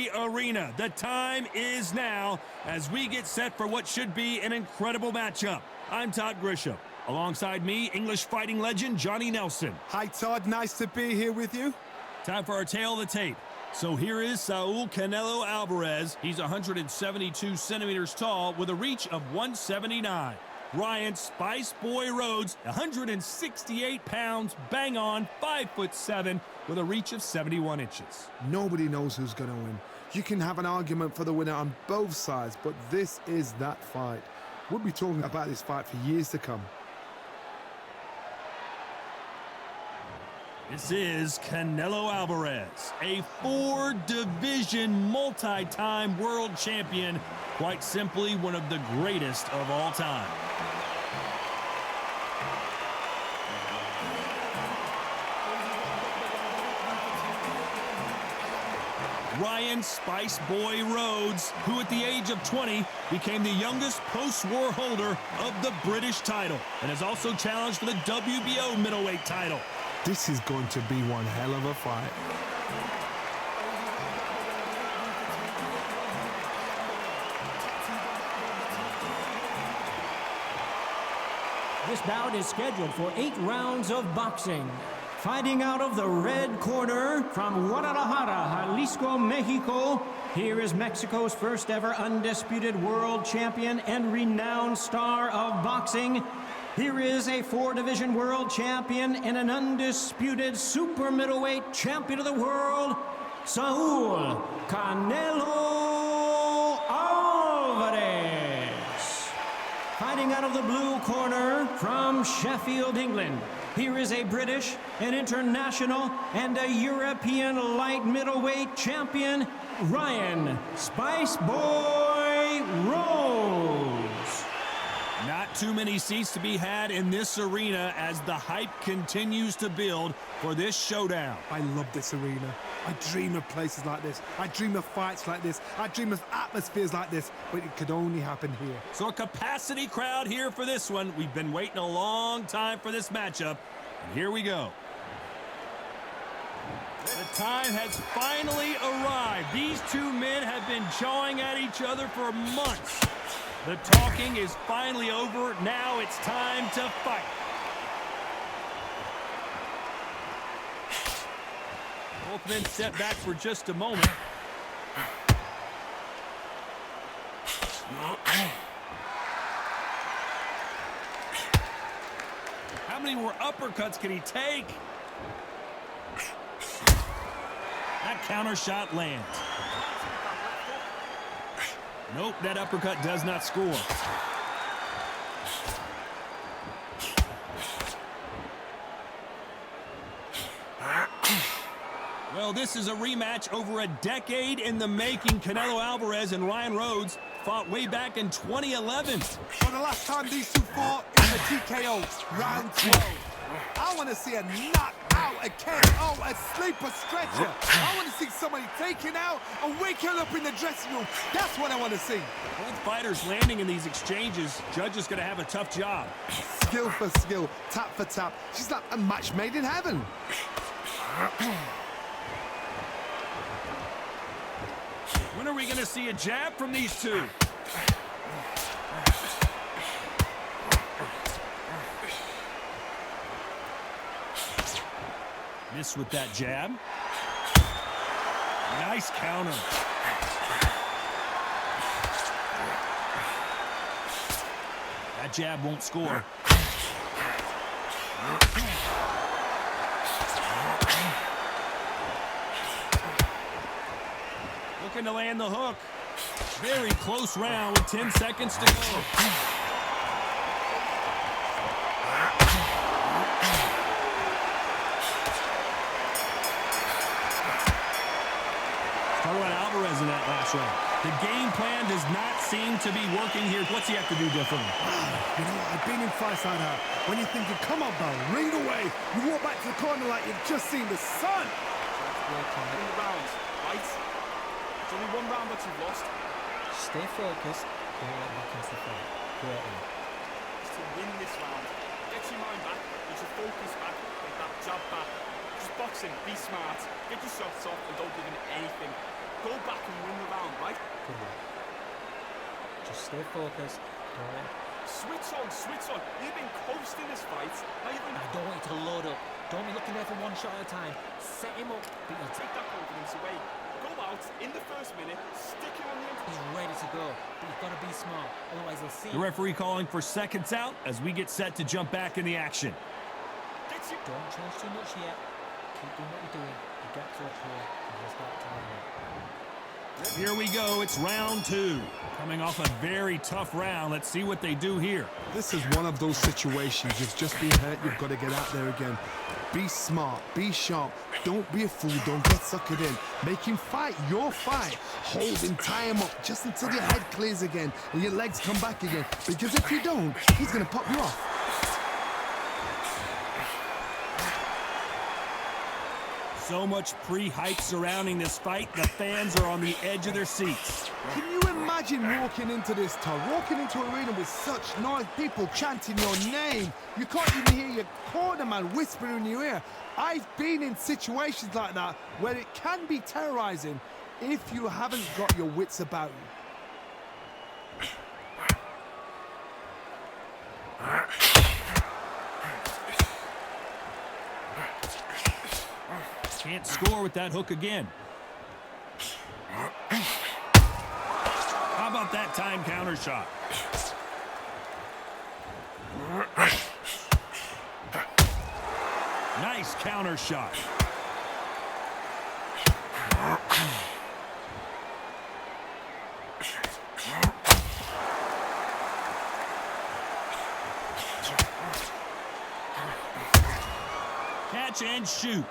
the arena. The time is now as we get set for what should be an incredible matchup. I'm Todd Grisham. Alongside me, English fighting legend Johnny Nelson. Hi, Todd. Nice to be here with you. Time for our tale of the tape. So here is Saul Canelo Alvarez. He's 172 centimeters tall with a reach of 179. Ryan Spice Boy Rhodes, 168 pounds, bang on, 5'7", with a reach of 71 inches. Nobody knows who's going to win. You can have an argument for the winner on both sides, but this is that fight. We'll be talking about this fight for years to come. This is Canelo Alvarez, a 4-division multi-time world champion, quite simply one of the greatest of all time. Ryan Spice Boy Rhodes, who at the age of 20 became the youngest post-war holder of the British title and has also challenged for the WBO middleweight title. This is going to be one hell of a fight. This bout is scheduled for 8 rounds of boxing. Fighting out of the red corner from Guadalajara, Jalisco, Mexico, here is Mexico's first ever undisputed world champion and renowned star of boxing. Here is a 4-division world champion and an undisputed super middleweight champion of the world, Saul Canelo Alvarez. Fighting out of the blue corner from Sheffield, England, here is a British, an international, and a European light middleweight champion, Ryan Spice Boy Rhodes. Not too many seats to be had in this arena as the hype continues to build for this showdown. I love this arena. I dream of places like this. I dream of fights like this. I dream of atmospheres like this, but it could only happen here. So a capacity crowd here for this one. We've been waiting a long time for this matchup, and here we go. The time has finally arrived. These two men have been jawing at each other for months. The talking is finally over. Now it's time to fight. Both men step back for just a moment. How many more uppercuts can he take? That counter shot lands. Nope, that uppercut does not score. Well, this is a rematch over a decade in the making. Canelo Alvarez and Ryan Rhodes fought way back in 2011. For the last time these two fought in the TKO, round 12. I want to see a knockout, a KO, a sleeper stretcher. I want to see somebody taken out and waking up in the dressing room. That's what I want to see. Both fighters landing in these exchanges. Judge is going to have a tough job. Skill for skill, tap for tap. She's like a match made in heaven. When are we going to see a jab from these two? Miss with that jab. Nice counter. That jab won't score. Looking to land the hook. Very close round with 10 seconds to go. Talk about Alvarez in that last round. The game plan does not seem to be working here. What's he have to do differently? You know, I've been in fights like that. When you're thinking, come on, Bell, ring away. You walk back to the corner like you've just seen the sun. In the rounds, right? It's only one round that you've lost. Stay focused. Don't let back into the fight. It's to win this round. Get your mind back. Get your focus back. Get that jab back. Just boxing. Be smart. Get your shots off and don't give in anything. go back and win the round, right? Good work. Just stay focused. Don't let... Switch on, switch on. You've been coasting this fight. Now you've been... I don't want you to load up. Don't be looking there for one shot at a time. Set him up, but you'll Take that confidence away. Go out in the first minute, stick him on the inside. He's ready to go, but you've got to be smart. Otherwise, they'll see The referee calling for seconds out as we get set to jump back in the action. Gets you. Don't change too much yet. Keep doing what you're doing. You get to a here, and you'll start to line up. Here we go. It's round 2. Coming off a very tough round. Let's see what they do here. This is one of those situations. You've just been hurt. You've got to get out there again. Be smart. Be sharp. Don't be a fool. Don't get suckered in. Make him fight your fight. Hold him. Tie him up just until your head clears again and your legs come back again. Because if you don't, he's going to pop you off. So much pre-hype surrounding this fight, the fans are on the edge of their seats. Can you imagine walking into this, Todd? Walking into an arena with such noise, people chanting your name. You can't even hear your corner man whispering in your ear. I've been in situations like that where it can be terrorizing if you haven't got your wits about you. Can't score with that hook again. How about that time counter shot? Nice counter shot. Catch and shoot.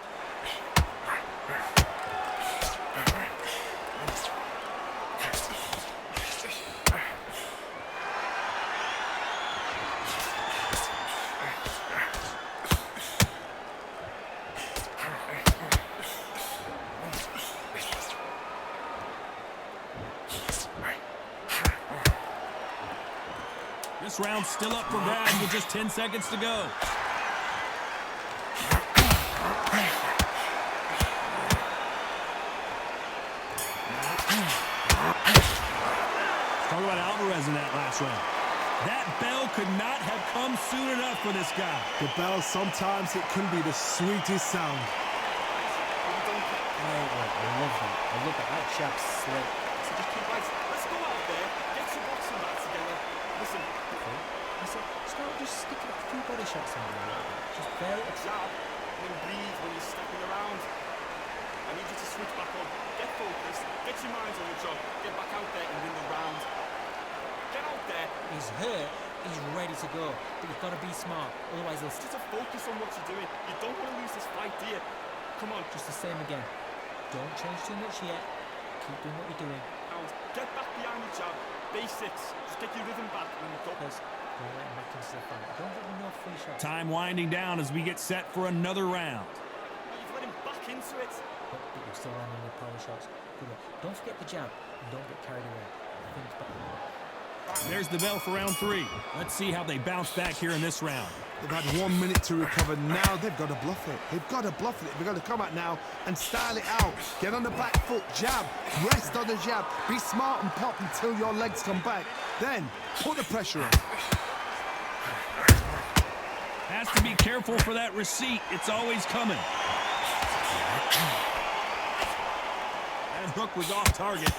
This round's still up for grabs with just 10 seconds to go. Talk about Alvarez in that last round. That bell could not have come soon enough for this guy. The bell, sometimes it can be the sweetest sound. I love that. I love that. That chap's slick. So just keep right. Let's go out there, get some boxing back together. Listen, I said, start just sticking a few body shots on there. Just very jab, and then breathe when you're stepping around. I need you to switch back on. Get focused, get your minds on the job, get back out there and win the round. Get out there. He's hurt, he's ready to go, but you've got to be smart, otherwise they'll Just to focus on what you're doing. You don't want to lose this fight, do you? Come on. just the same again. Don't change too much yet. Keep doing what you're doing. Now, get back behind the jab. Basics. Just get your rhythm back and go. Because don't let him back into the fight. Don't give him no free shots. Time winding down as we get set for another round. You've let him back into it. But you're still landing your power shots. Good work. Don't forget the jab and don't get carried away. Things back. There's the bell for round 3. Let's see how they bounce back here in this round. They've had 1 minute to recover. Now they've got to bluff it. They've got to bluff it. They've got to come out now and style it out. Get on the back foot, jab, rest on the jab. Be smart and pop until your legs come back. Then put the pressure on. Has to be careful for that receipt. It's always coming. That hook was off target.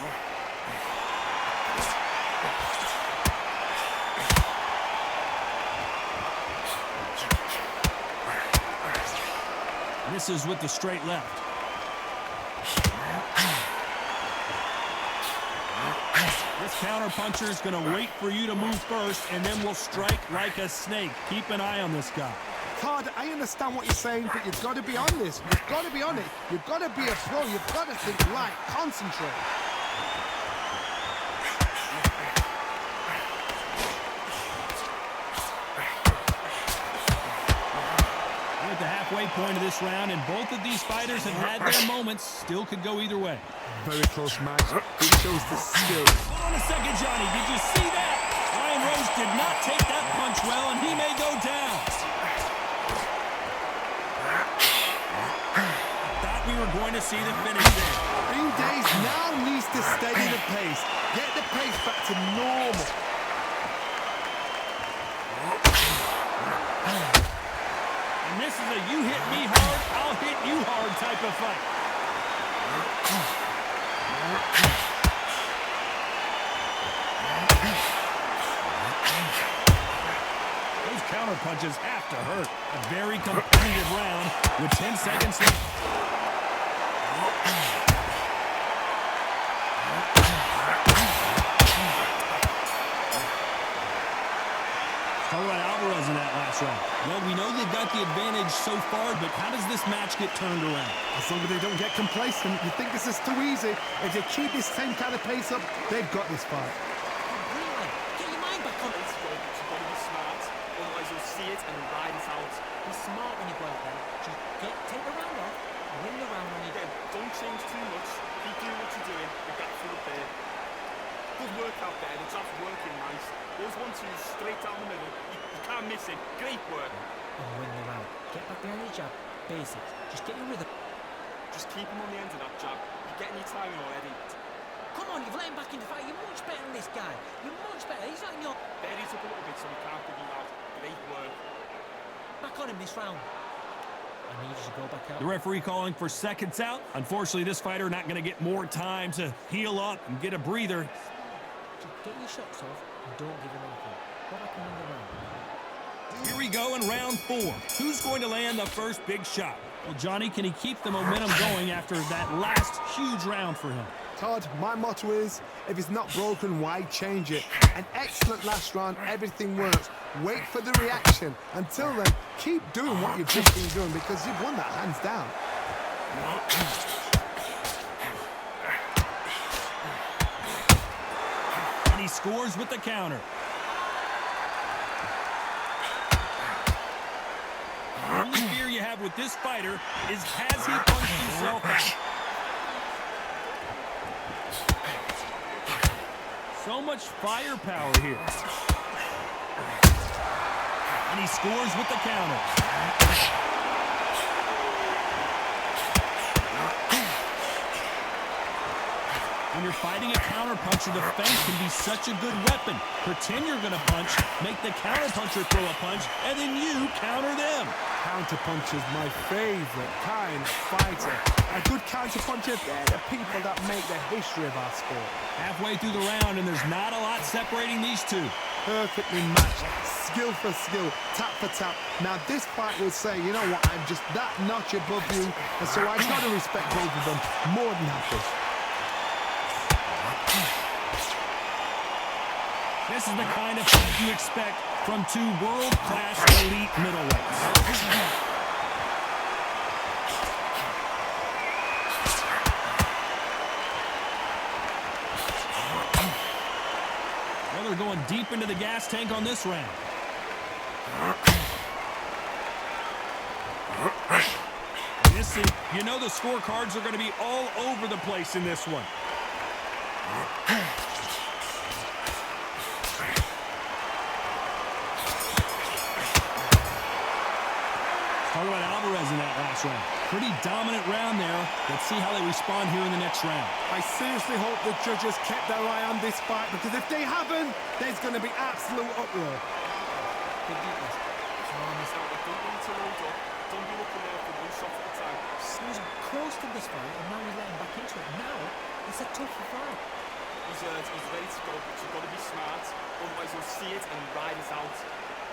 Misses with the straight left. This counter puncher is going to wait for you to move first, and then will strike like a snake. Keep an eye on this guy. Todd, I understand what you're saying, but you've got to be on this. You've got to be on it. You've got to be a pro. You've got to think right. Concentrate. We're at the halfway point of this round, and both of these fighters have had their moments. Still could go either way. Very close match. It shows the skill. Hold on a second, Johnny. Did you see that? Rhodes did not take that punch well, and he may go down. Thought we were going to see the finish there. Dream Days now needs to steady the pace. Get the pace back to normal. And this is a you hit me hard, I'll hit you hard type of fight. Those counter punches have to hurt. A very competitive round with 10 seconds left. Talk about Alvarez in that last round. Well, we know they've got the advantage so far, but how does this match get turned around? As long as they don't get complacent, you think this is too easy. If they keep this same kind of pace up, they've got this fight. Really? Get your mind back on it. It's good, but you've got to be smart. Otherwise, you'll see it and ride it out. Be smart when you go out there. Just take the round off, win the round when you Again, don't change too much. Keep doing what you're doing. The gap through the pair. Good work out there. The job's working nice. Those 1-2s straight down the middle. You can't miss it. Great work. and win the round. Get back behind the jab. Basics. Just get your rhythm. Just keep him on the end of that jab. You're getting your timing already. Come on, you've let him back in the fight. You're much better than this guy. You're much better. He's not in your... Buries up a little bit so he can't give you out. Great work. Back on him this round. I need you to go back out. The referee calling for seconds out. Unfortunately, this fighter not going to get more time to heal up and get a breather. Just get your shots off and don't give him anything. Go back and win the round. Here we go in round 4. Who's going to land the first big shot? Well, Johnny, can he keep the momentum going after that last huge round for him? Todd, my motto is, if it's not broken, why change it? An excellent last round, everything works. Wait for the reaction. Until then, keep doing what you've just been doing because you've won that hands down. And he scores with the counter. The only fear you have with this fighter is has he punched himself out? So much firepower here. And he scores with the counter. When you're fighting a counterpuncher, the feint can be such a good weapon. Pretend you're going to punch, make the counterpuncher throw a punch, and then you counter them. Counterpuncher's my favorite kind of fighter. A good counterpuncher, they're the people that make the history of our sport. Halfway through the round, and there's not a lot separating these two. Perfectly matched, skill for skill, tap for tap. Now this fight will say, you know what, I'm just that notch above you, and so I've got to respect both of them more than happy. This is the kind of fight you expect from two world-class elite middleweights. Well, they're going deep into the gas tank on this round. This is, you know the scorecards are going to be all over the place in this one. Talk about Alvarez in that last round. Pretty dominant round there. Let's see how they respond here in the next round. I seriously hope the judges kept their eye on this fight because if they haven't, there's going to be absolute uproar. Big deepness. Don't need to load up. Don't be looking there for one shot at a time. He was close to this fight and now he's letting back into it. Now, it's a tougher fight. He's ready to go, but you've got to be smart. Otherwise, you'll see it and ride it out.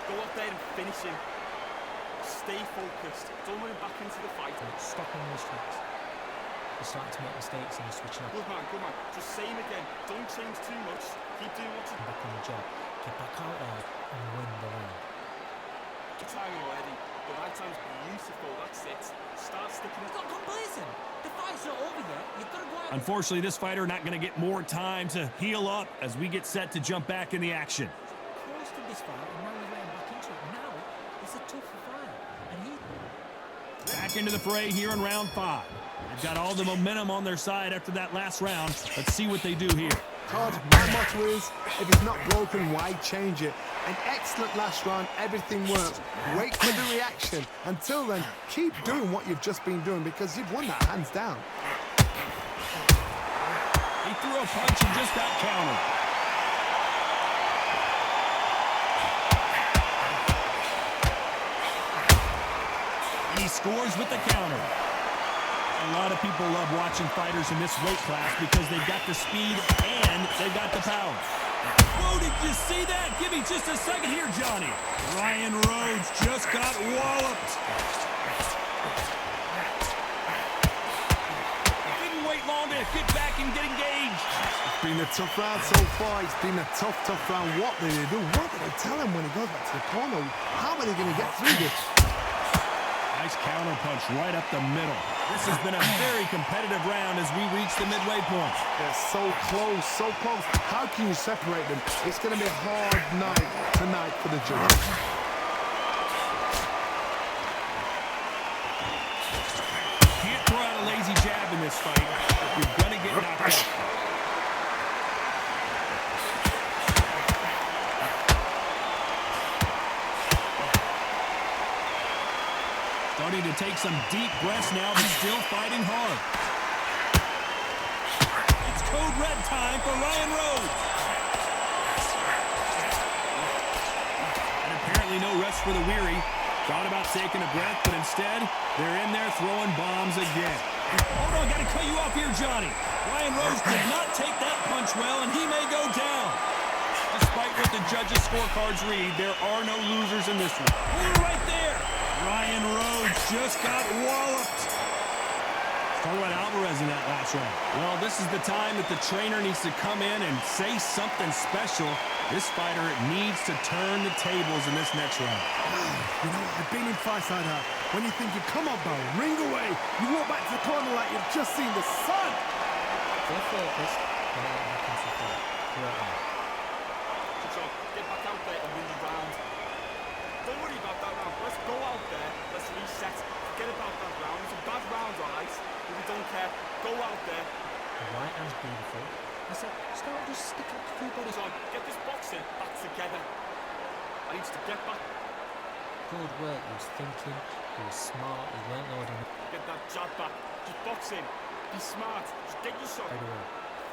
Go up there and finish him. Stay focused. Don't let him back into the fight. Stop him in his tracks. He's starting to make mistakes and he's switching up. Good man, good man. Just say him again. Don't change too much. Keep doing what you Back on the job. Get back out there and win the round. You're timing already. The right time's beautiful. That's it. Start sticking it. Not complacent. The fight's not over yet. You've got to go out. Unfortunately, this fighter not going to get more time to heal up as we get set to jump back in the action. Close to this fight and now he's letting back into it. Now, it's a tougher fight. And he... Back into the fray here in round 5. They've got all the momentum on their side after that last round. Let's see what they do here. Todd, my motto is, if it's not broken, why change it? An excellent last round, everything works. Wait for the reaction. Until then, keep doing what you've just been doing because you've won that hands down. threw a punch and just got countered. He scores with the counter. A lot of people love watching fighters in this weight class because they've got the speed and they've got the power. Whoa, did you see that? Give me just a second here, Johnny. Ryan Rhodes just got walloped. Didn't wait long to get back and get engaged. It's been a tough round so far. It's been a tough round. What did they do? What did they tell him when he goes back to the corner? How are they going to get through this? Nice counter punch right up the middle. This has been a very competitive round as we reach the midway point. They're so close, so close. How can you separate them? It's going to be a hard night tonight for the judges. Can't throw out a lazy jab in this fight. You're going to get knocked out. Starting to take some deep breaths now, but still fighting hard. It's code red time for Ryan Rhodes. And apparently no rest for the weary. Thought about taking a breath, but instead, they're in there throwing bombs again. Hold on, gotta cut you off here, Johnny. Ryan Rhodes did not take that punch well, and he may go down. Despite what the judges' scorecards read, there are no losers in this one. Hold it right there. Ryan Rhodes just got walloped. Talk about Alvarez in that last round. Well, this is the time that the trainer needs to come in and say something special. This fighter needs to turn the tables in this next round. You know, I've been in fights like that. When you're thinking, come on, bro, ring away. You walk back to the corner like you've just seen the sun. They're focused. They're not looking for fight. Get back out there and win the round. Don't worry about that round. Let's go out there. Let's reset. Forget about that round. It's a bad round, alright? But we don't care. Go out there. The right hand's beautiful. I said, start just stick up the two bodies. John, get this boxing back together. I need you to get back. Good work. He was thinking. He was smart. He weren't loading. Get that jab back. Just boxing. Be smart. Just get your shot. By the way,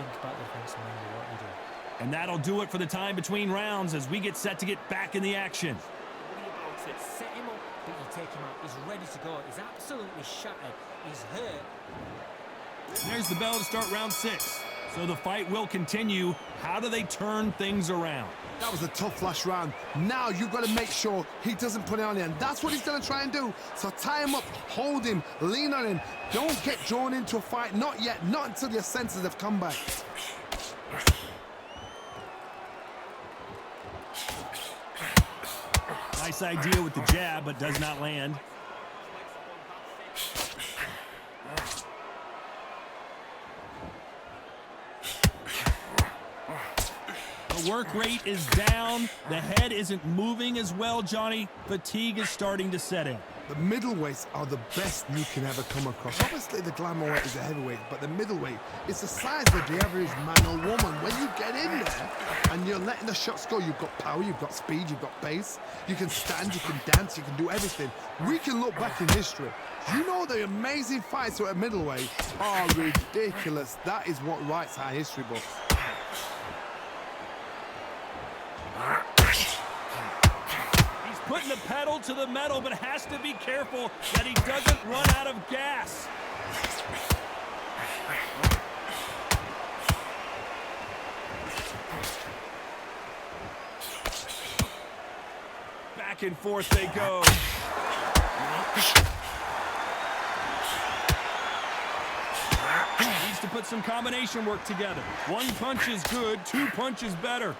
think about the defense and remember what you do. And that'll do it for the time between rounds as we get set to get back in the action. Worry about it. Set him up, but you take him out. He's ready to go. He's absolutely shattered. He's hurt. There's the bell to start round 6. So the fight will continue. How do they turn things around? That was a tough last round. Now you've got to make sure he doesn't put it on you, and that's what he's going to try and do. So tie him up, hold him, lean on him. Don't get drawn into a fight. Not yet. Not until your senses have come back. Nice idea with the jab, but does not land. The work rate is down. The head isn't moving as well, Johnny. Fatigue is starting to set in. The middleweights are the best you can ever come across. Obviously, the glamour weight is a heavyweight, but the middleweight is the size of the average man or woman. When you get in there and you're letting the shots go, you've got power, you've got speed, you've got pace. You can stand, you can dance, you can do everything. We can look back in history. You know the amazing fights at middleweight are ridiculous. That is what writes our history books. Putting the pedal to the metal, but has to be careful that he doesn't run out of gas. Back and forth they go. Needs to put some combination work together. One punch is good, 2 punches better.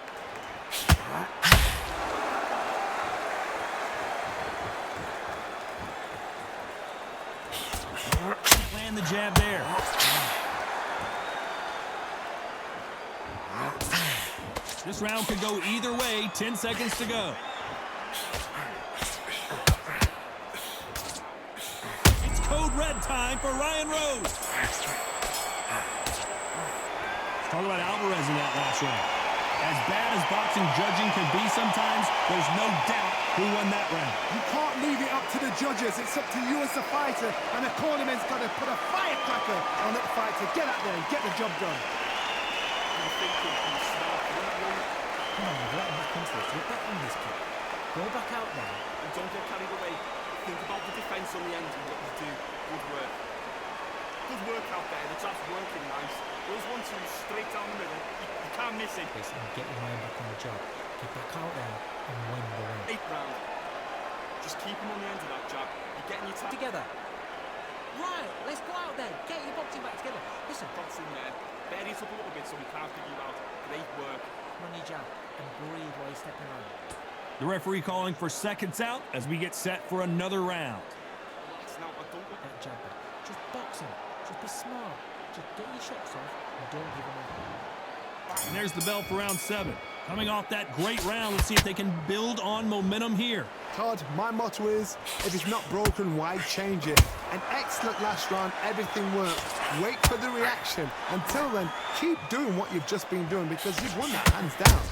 Land the jab there. This round could go either way. 10 seconds to go. It's code red time for Ryan Rhodes. Talk about Alvarez in that last round. As bad as boxing judging can be sometimes, there's no doubt who won that round. You can't leave it up to the judges. It's up to you as the fighter, and the cornerman's got to put a firecracker on that fight to get out there and get the job done. Come on, you're getting back into this. You're better on this kid. Go back out there. And don't get carried away. Think about the defence on the end and what you do. Good work. Good work out there. The jab's working nice. Those 1-2 straight down the middle. You can't miss it. Listen, get your mind back on the job. Get back out there and win the round. 8th round. Just keep him on the end of that jab. You're getting your time. Together. Right, let's go out there. Get your boxing back together. Listen. That's in there. Bury it up a little bit so we can't pick you out. Great work. On your jab and breathe while you're stepping around. The referee calling for seconds out as we get set for another round. Relax now. I don't want That jab back. Just box him. Just be smart. Just get your shots off and don't give him up. And there's the bell for round 7. Coming off that great round, let's see if they can build on momentum here. Todd, my motto is, if it's not broken, why change it? An excellent last round, everything worked. Wait for the reaction. Until then, keep doing what you've just been doing because you've won that hands down.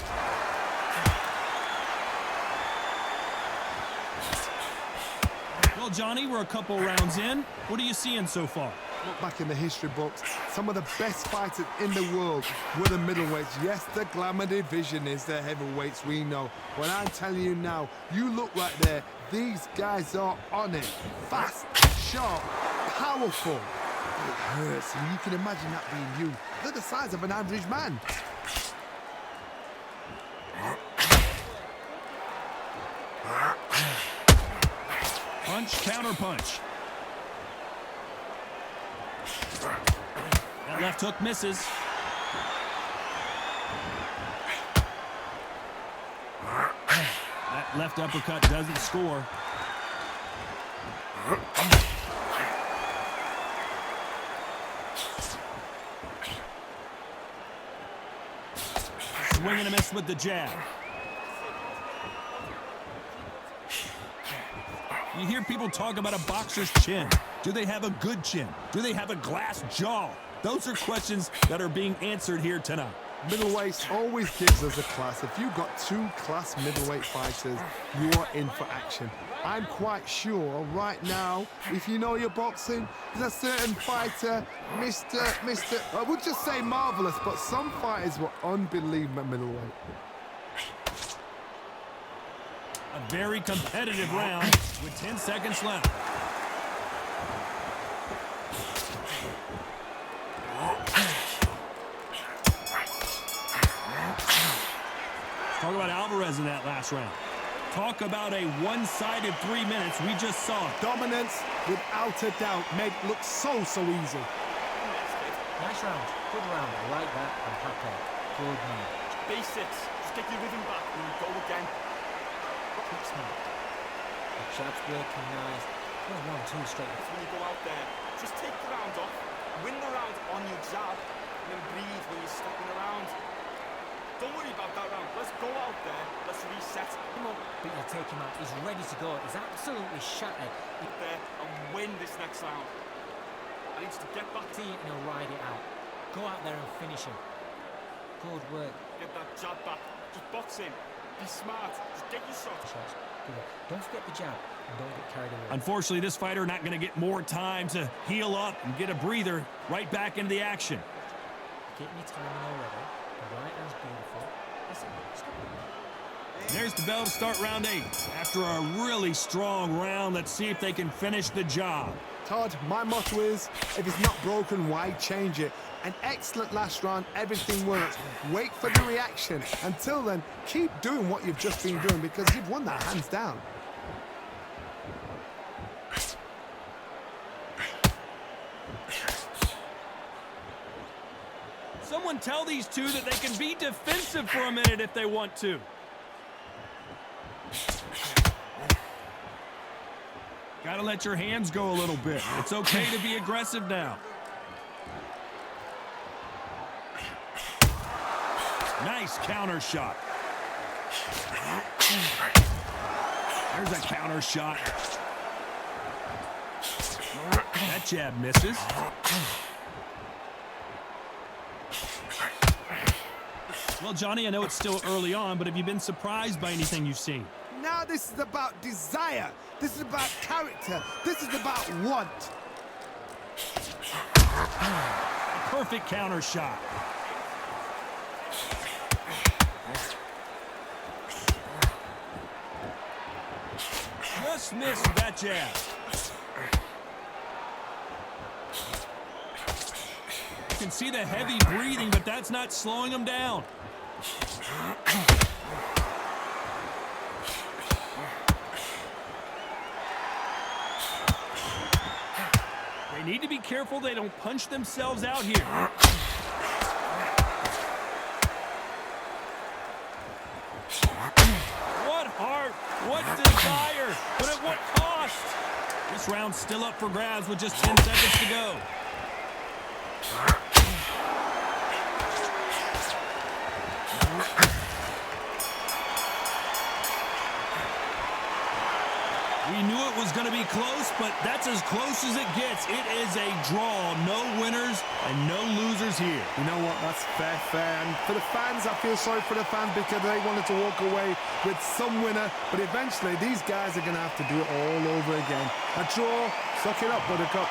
Well, Johnny, we're a couple rounds in. What are you seeing so far? Look back in the history books, some of the best fighters in the world were the middleweights. Yes, the glamour division is the heavyweights, we know. But I'm telling you now, you look right there, these guys are on it. Fast, sharp, powerful. It hurts, and you can imagine that being you. They're the size of an average man. Punch, counter punch. That left hook misses. That left uppercut doesn't score. Swing and a miss with the jab. You hear people talk about a boxer's chin. Do they have a good chin? Do they have a glass jaw? Those are questions that are being answered here tonight. Middleweights always gives us a class. If you've got 2 class middleweight fighters, you are in for action. I'm quite sure right now, if you know your boxing, there's a certain fighter, I would just say marvelous, but some fighters were unbelievable at middleweight. A very competitive round with 10 seconds left. Talk about Alvarez in that last round. Talk about a one-sided 3 minutes we just saw. Dominance, without a doubt, made it look so easy. Nice round. Good round. I like that. I'm happy. Good man. basics. Just get your rhythm back and go again. Keep smart. The jab's working nice. Well, 1-2 straight. When you go out there, just take the round off, win the round on your jab, and then breathe when you're stepping around. Don't worry about that round. Let's go out there. Let's reset. Come on. But you take him out. He's ready to go. He's absolutely shattered. Get there and win this next round. I need you to get back to See, and he'll ride it out. Go out there and finish him. Good work. get that jab back. Just box him. Be smart. Just get your shot. Shots. Good work. Don't forget the jab and don't get carried away. Unfortunately, this fighter not going to get more time to heal up and get a breather. Right back into the action. Getting your timing already. The right hand's beautiful. Listen, stop. There's the bell to start round 8. After a really strong round, let's see if they can finish the job. Todd, my motto is, if it's not broken, why change it? An excellent last round, everything works. Wait for the reaction. Until then, keep doing what you've just been doing because you've won that hands down. Someone tell these two that they can be defensive for a minute if they want to. Gotta let your hands go a little bit. It's okay to be aggressive now. Nice counter shot. There's a counter shot. That jab misses. Well, Johnny, I know it's still early on, but have you been surprised by anything you've seen? Now this is about desire. This is about character. This is about want. A perfect counter shot. just missed with that jab. You can see the heavy breathing, but that's not slowing him down. They need to be careful they don't punch themselves out here. What heart, what desire, but at what cost? This round's still up for grabs with just 10 seconds to go. We knew it was going to be close, but that's as close as it gets. It is a draw. No winners and no losers here. You know what? That's fair. And for the fans, I feel sorry for the fans because they wanted to walk away with some winner. But eventually, these guys are going to have to do it all over again. A draw, suck it up, Buttercup.